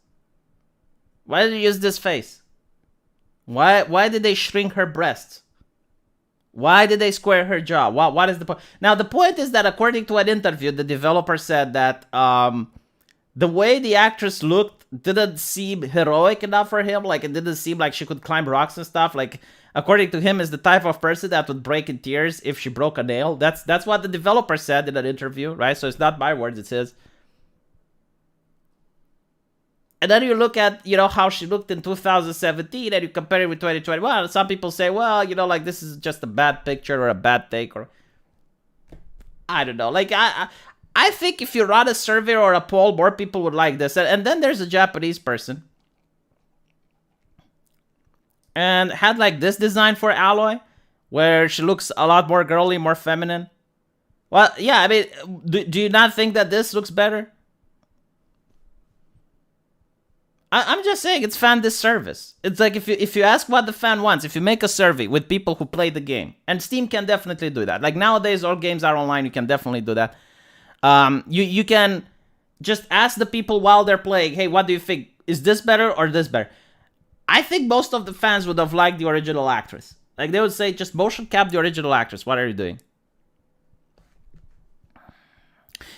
A: Why did they use this face? Why did they shrink her breasts? Why did they square her jaw? What is the point? Now, the point is that according to an interview, the developer said that the way the actress looked didn't seem heroic enough for him. Like, it didn't seem like she could climb rocks and stuff. Like, according to him, is the type of person that would break in tears if she broke a nail. That's what the developer said in an interview, right? So it's not my words, it's his. And then you look at, you know, how she looked in 2017 and you compare it with 2021. Some people say, well, you know, like, this is just a bad picture or a bad take, or... I don't know. Like, I think if you run a survey or a poll, more people would like this. And then there's a Japanese person. And had, like, this design for Alloy, where she looks a lot more girly, more feminine. Well, yeah, I mean, do you not think that this looks better? I'm just saying, it's fan disservice. It's like, if you ask what the fan wants, if you make a survey with people who play the game, and Steam can definitely do that. Like, nowadays, all games are online, you can definitely do that. You can just ask the people while they're playing, hey, what do you think? Is this better or this better? I think most of the fans would have liked the original actress. Like, they would say, just motion cap the original actress. What are you doing?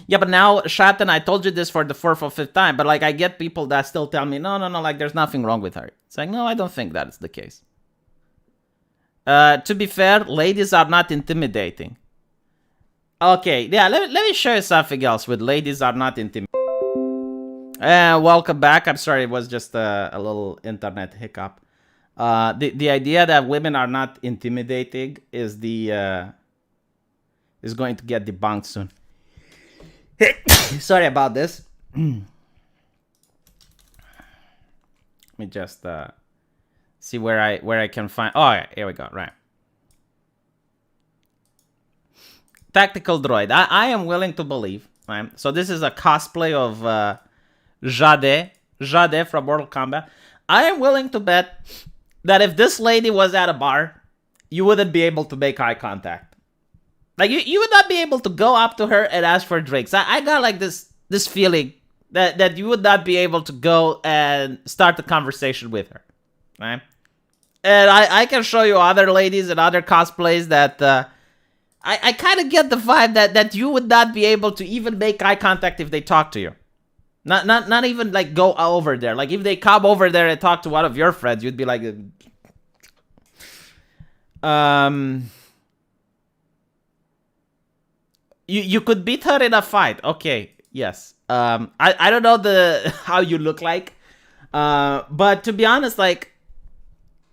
A: Yeah, but now, Shatan, I told you this for the 4th or 5th time, but, like, I get people that still tell me, no, like, there's nothing wrong with her. It's like, no, I don't think that is the case. To be fair, ladies are not intimidating. Okay, yeah, let me show you something else with ladies are not intimidating. Welcome back. I'm sorry, it was just a little internet hiccup. The idea that women are not intimidating is is going to get debunked soon. Sorry about this. Let me just see where I can find. Oh, yeah, here we go. Right. Tactical droid. I am willing to believe. Right. So this is a cosplay of Jade from Mortal Kombat. I am willing to bet that if this lady was at a bar, you wouldn't be able to make eye contact. Like, you would not be able to go up to her and ask for drinks. I got, like, this feeling that you would not be able to go and start a conversation with her, right? And I can show you other ladies and other cosplays that I kind of get the vibe that you would not be able to even make eye contact if they talk to you. Not even, like, go over there. Like, if they come over there and talk to one of your friends, you'd be like... You could beat her in a fight. Okay, yes. I don't know how you look like. But to be honest, like,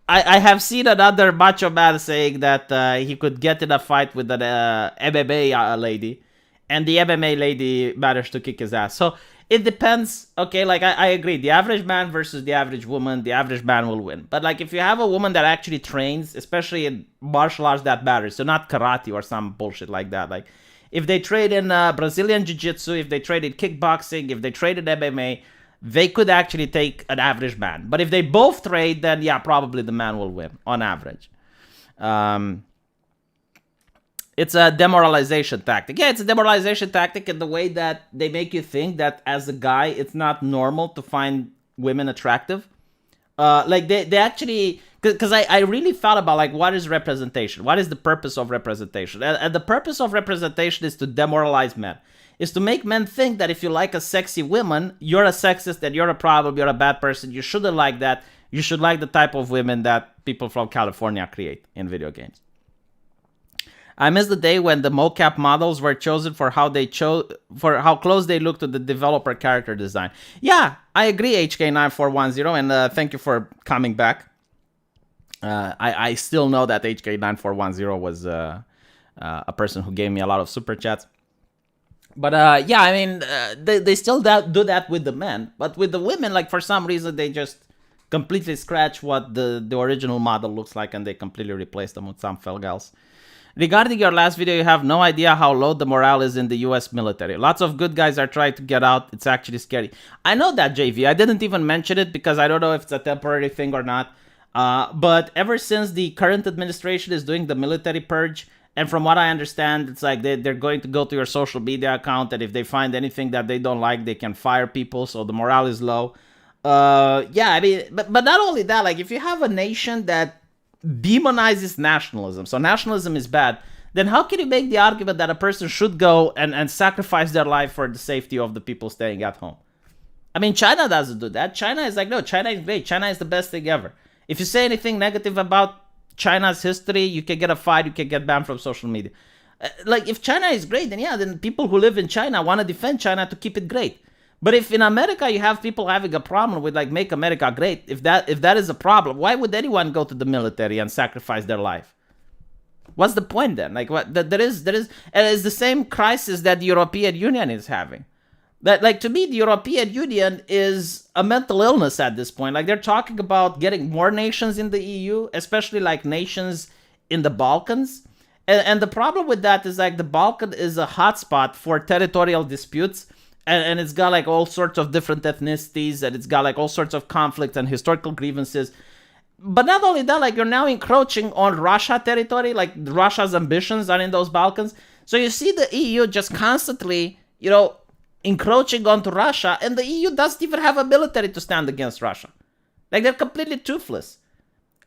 A: I have seen another macho man saying that he could get in a fight with an MMA lady. and the MMA lady managed to kick his ass. So it depends. Okay, like I agree. The average man versus the average woman, the average man will win. But like if you have a woman that actually trains, especially in martial arts that matters, so not karate or some bullshit like that. Like if they trade in Brazilian jiu-jitsu, if they trade in kickboxing, if they trade in MMA, they could actually take an average man. But if they both trade, then yeah, probably the man will win on average. It's a demoralization tactic. Yeah, it's a demoralization tactic in the way that they make you think that as a guy, it's not normal to find women attractive. Like they actually, because I really thought about like what is representation? What is the purpose of representation? And the purpose of representation is to demoralize men. Is to make men think that if you like a sexy woman, you're a sexist and you're a problem, you're a bad person. You shouldn't like that. You should like the type of women that people from California create in video games. I miss the day when the mocap models were chosen for how close they look to the developer character design. Yeah, I agree, HK9410, and thank you for coming back. I still know that HK9410 was a person who gave me a lot of super chats. But yeah, I mean, they still do that with the men, but with the women, like for some reason, they just completely scratch what the original model looks like, and they completely replace them with something else. Regarding your last video, you have no idea how low the morale is in the US military. Lots of good guys are trying to get out. It's actually scary. I know that, JV. I didn't even mention it because I don't know if it's a temporary thing or not. But ever since the current administration is doing the military purge, and from what I understand, it's like they're going to go to your social media account, and if they find anything that they don't like, they can fire people, so the morale is low. Yeah, I mean, but not only that, like if you have a nation that demonizes nationalism, so nationalism is bad, then how can you make the argument that a person should go and sacrifice their life for the safety of the people staying at home? I mean, China doesn't do that. China is like, no, China is great. China is the best thing ever. If you say anything negative about China's history, you can get a fight, you can get banned from social media. Like, if China is great, then yeah, then people who live in China want to defend China to keep it great. But if in America you have people having a problem with like make America great, if that is a problem, why would anyone go to the military and sacrifice their life? What's the point then? Like what there is and it's the same crisis that the European Union is having. That like to me the European Union is a mental illness at this point. Like they're talking about getting more nations in the EU, especially like nations in the Balkans. And the problem with that is like the Balkan is a hotspot for territorial disputes. And it's got like all sorts of different ethnicities, and it's got like all sorts of conflict and historical grievances. But not only that, like you're now encroaching on Russia territory, like Russia's ambitions are in those Balkans. So you see the EU just constantly, encroaching onto Russia, and the EU doesn't even have a military to stand against Russia. Like they're completely toothless.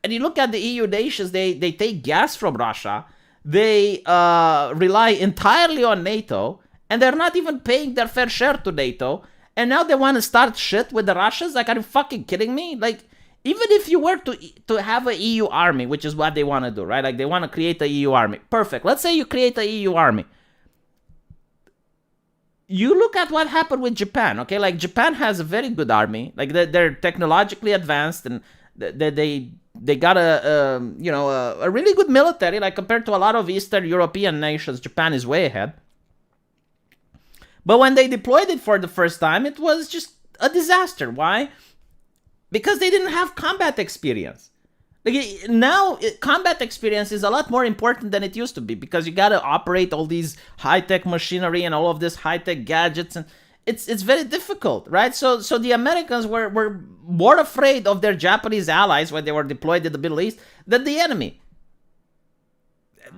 A: And you look at the EU nations, they take gas from Russia. They rely entirely on NATO. And they're not even paying their fair share to NATO. And now they want to start shit with the Russians? Like, are you fucking kidding me? Like, even if you were to have an EU army, which is what they want to do, right? Like, they want to create an EU army. Perfect. Let's say you create an EU army. You look at what happened with Japan, okay? Like, Japan has a very good army. Like, they're technologically advanced, and they got a really good military. Like, compared to a lot of Eastern European nations, Japan is way ahead. But when they deployed it for the first time, it was just a disaster. Why? Because they didn't have combat experience. Like now, combat experience is a lot more important than it used to be, because you got to operate all these high-tech machinery and all of this high-tech gadgets, and it's very difficult, right? So the Americans were more afraid of their Japanese allies when they were deployed in the Middle East than the enemy.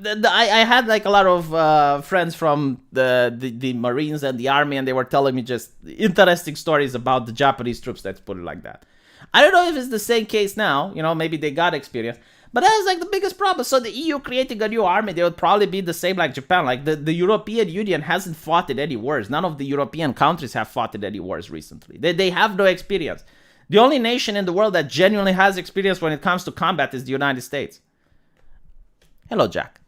A: I had like a lot of friends from the Marines and the Army, and they were telling me just interesting stories about the Japanese troops, let's put it like that. I don't know if it's the same case now, maybe they got experience, but that was like the biggest problem. So the EU creating a new army, they would probably be the same like Japan. Like the European Union hasn't fought in any wars. None of the European countries have fought in any wars recently. They have no experience. The only nation in the world that genuinely has experience when it comes to combat is the United States. Hello, Jack.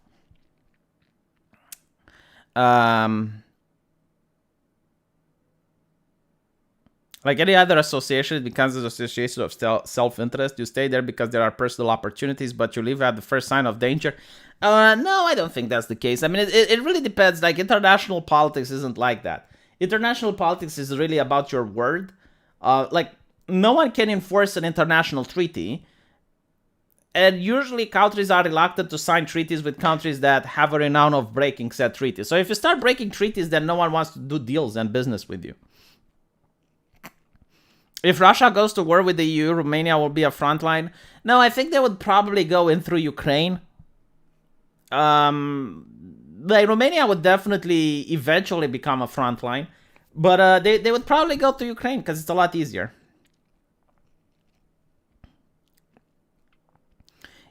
A: Like any other association, it becomes an association of self-interest. You stay there because there are personal opportunities, but you leave at the first sign of danger. No, I don't think that's the case. I mean, it really depends. Like, international politics isn't like that. International politics is really about your word. Like, no one can enforce an international treaty. And usually countries are reluctant to sign treaties with countries that have a renown of breaking said treaties. So if you start breaking treaties, then no one wants to do deals and business with you. If Russia goes to war with the EU, Romania will be a front line. No, I think they would probably go in through Ukraine. Like, Romania would definitely eventually become a front line. But they would probably go to Ukraine because it's a lot easier.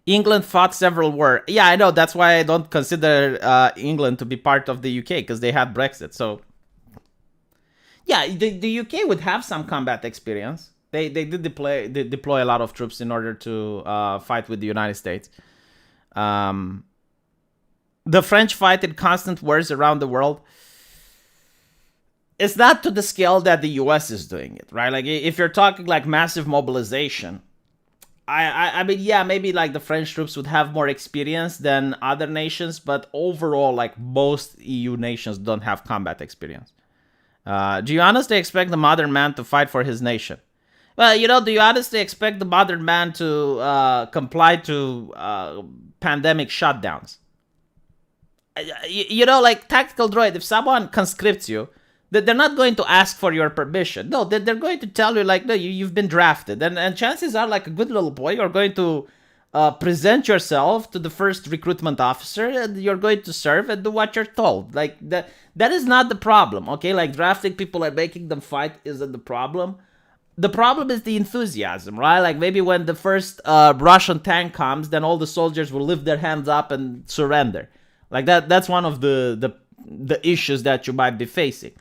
A: England fought several wars. Yeah, I know. That's why I don't consider England to be part of the UK, because they had Brexit. So, yeah, the UK would have some combat experience. They did deploy a lot of troops in order to fight with the United States. The French fight in constant wars around the world. It's not to the scale that the US is doing it, right? Like, if you're talking like massive mobilization, I mean, yeah, maybe like the French troops would have more experience than other nations, but overall, like, most EU nations don't have combat experience. Do you honestly expect the modern man to fight for his nation? Well, do you honestly expect the modern man to comply to pandemic shutdowns? Like Tactical Droid, if someone conscripts you, they're not going to ask for your permission. No, they're going to tell you, like, no, you've been drafted. And chances are, like a good little boy, you're going to present yourself to the first recruitment officer, and you're going to serve and do what you're told. Like, that is not the problem, okay? Like, drafting people and making them fight isn't the problem. The problem is the enthusiasm, right? Like, maybe when the first Russian tank comes, then all the soldiers will lift their hands up and surrender. Like, that's one of the issues that you might be facing.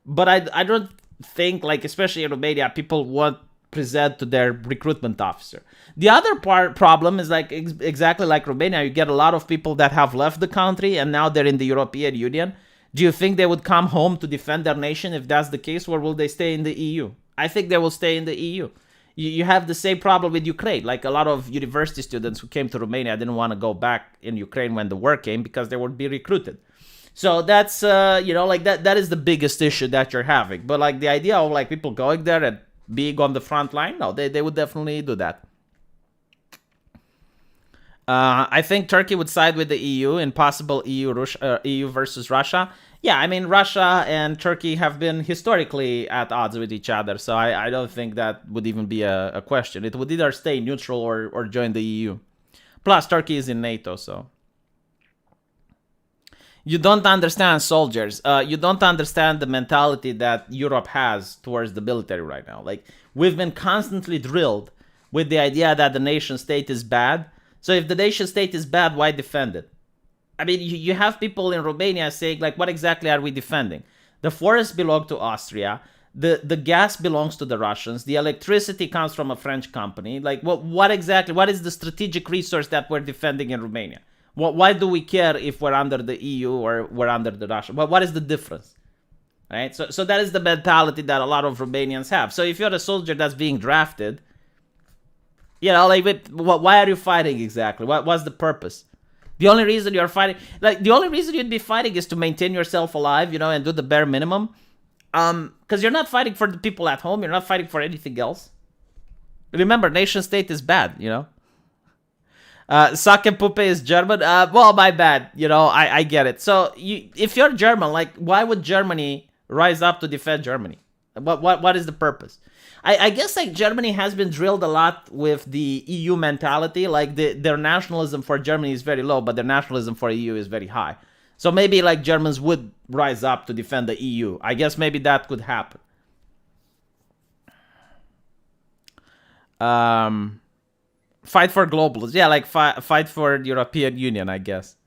A: But I don't think, like, especially in Romania, people won't present to their recruitment officer. The other problem is, like, exactly like Romania, you get a lot of people that have left the country and now they're in the European Union. Do you think they would come home to defend their nation if that's the case, or will they stay in the EU? I think they will stay in the EU. You have the same problem with Ukraine. Like, a lot of university students who came to Romania didn't want to go back in Ukraine when the war came because they would be recruited. So that's, like, that is the biggest issue that you're having. But, like, the idea of, like, people going there and being on the front line, no, they would definitely do that. I think Turkey would side with the EU in possible EU versus Russia. Yeah, I mean, Russia and Turkey have been historically at odds with each other, so I don't think that would even be a question. It would either stay neutral or join the EU. Plus, Turkey is in NATO, so... You don't understand soldiers. You don't understand the mentality that Europe has towards the military right now. Like, we've been constantly drilled with the idea that the nation state is bad. So if the nation state is bad, why defend it? I mean, you have people in Romania saying, like, what exactly are we defending? The forests belong to Austria. The gas belongs to the Russians. The electricity comes from a French company. Like, what exactly? What is the strategic resource that we're defending in Romania? Why do we care if we're under the EU or we're under the Russia? What is the difference? Right? So that is the mentality that a lot of Romanians have. So if you're a soldier that's being drafted, like, why are you fighting exactly? What's the purpose? The only reason you're fighting, like, the only reason you'd be fighting is to maintain yourself alive, and do the bare minimum. Because you're not fighting for the people at home. You're not fighting for anything else. Remember, nation state is bad, Sake Puppe is German. Well, my bad. I get it. So if you're German, like, why would Germany rise up to defend Germany? What is the purpose? I guess, like, Germany has been drilled a lot with the EU mentality. Like, their nationalism for Germany is very low, but their nationalism for EU is very high. So maybe, like, Germans would rise up to defend the EU. I guess maybe that could happen. Fight for globalists. Yeah, like, fight for the European Union, I guess.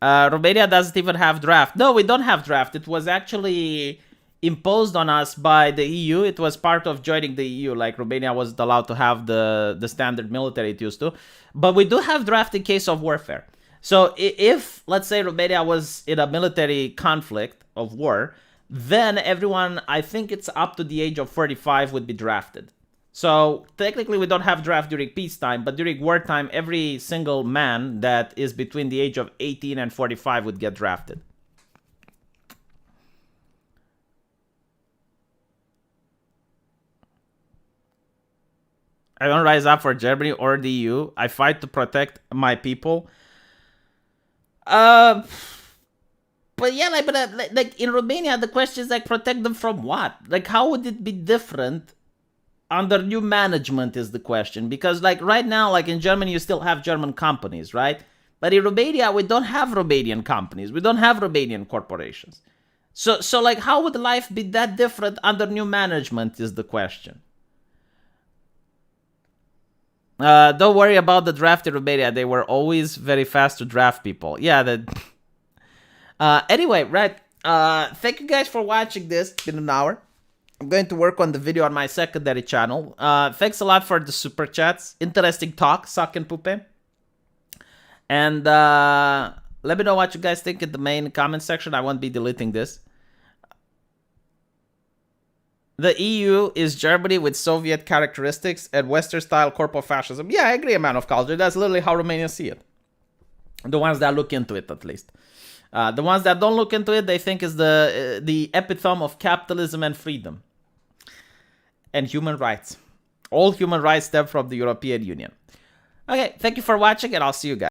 A: Romania doesn't even have draft. No, we don't have draft. It was actually imposed on us by the EU. It was part of joining the EU. Like, Romania wasn't allowed to have the standard military it used to. But we do have draft in case of warfare. So if, let's say, Romania was in a military conflict of war, then everyone, I think it's up to the age of 45 would be drafted. So technically we don't have draft during peacetime, but during wartime, every single man that is between the age of 18 and 45 would get drafted. I don't rise up for Germany or the EU. I fight to protect my people. But yeah, like in Romania, the question is like, protect them from what? Like, how would it be different under new management is the question? Because like right now, like in Germany, you still have German companies, right? But in Romania, we don't have Romanian companies. We don't have Romanian corporations. So like, how would life be that different under new management is the question. Don't worry about the draft in Romania. They were always very fast to draft people. Yeah, that... anyway, right. Thank you guys for watching this. It's been an hour. I'm going to work on the video on my secondary channel. Thanks a lot for the super chats. Interesting talk, Suck and Pupe. And let me know what you guys think in the main comment section. I won't be deleting this. The EU is Germany with Soviet characteristics and Western-style corporal fascism. Yeah, I agree, a man of culture. That's literally how Romanians see it. The ones that look into it, at least. The ones that don't look into it, they think is the epitome of capitalism and freedom. And human rights. All human rights stem from the European Union. Okay, thank you for watching, and I'll see you guys.